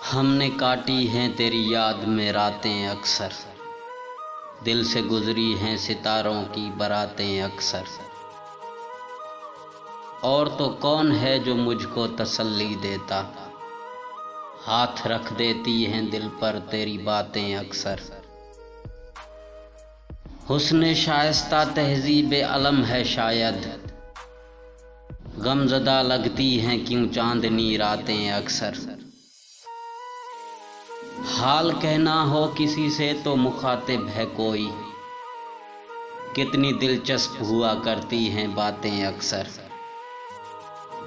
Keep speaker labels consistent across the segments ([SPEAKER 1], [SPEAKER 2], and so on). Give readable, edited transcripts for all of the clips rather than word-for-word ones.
[SPEAKER 1] हमने काटी हैं तेरी याद में रातें अक्सर, दिल से गुजरी हैं सितारों की बरातें अक्सर। और तो कौन है जो मुझको तसल्ली देता, हाथ रख देती हैं दिल पर तेरी बातें अक्सर। हुस्न शाइस्ता तहज़ीब अलम है शायद, गमज़दा लगती हैं क्यों चांदनी रातें अक्सर। हाल कहना हो किसी से तो मुखातिब है कोई, कितनी दिलचस्प हुआ करती हैं बातें अक्सर।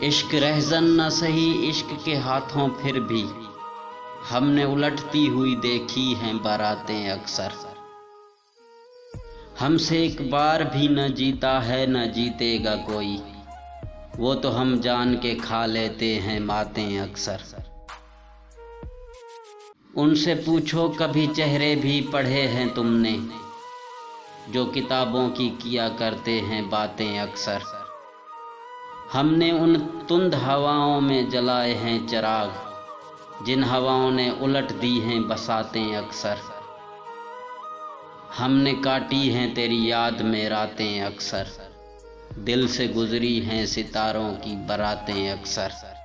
[SPEAKER 1] इश्क रहज़न न सही इश्क के हाथों फिर भी, हमने उलटती हुई देखी हैं बारातें अक्सर। हमसे एक बार भी न जीता है न जीतेगा कोई, वो तो हम जान के खा लेते हैं बातें अक्सर। उनसे पूछो कभी चेहरे भी पढ़े हैं तुमने, जो किताबों की किया करते हैं बातें अक्सर। हमने उन तुंद हवाओं में जलाए हैं चिराग, जिन हवाओं ने उलट दी हैं बसातें अक्सर। हमने काटी हैं तेरी याद में रातें अक्सर, दिल से गुजरी हैं सितारों की बरातें अक्सर।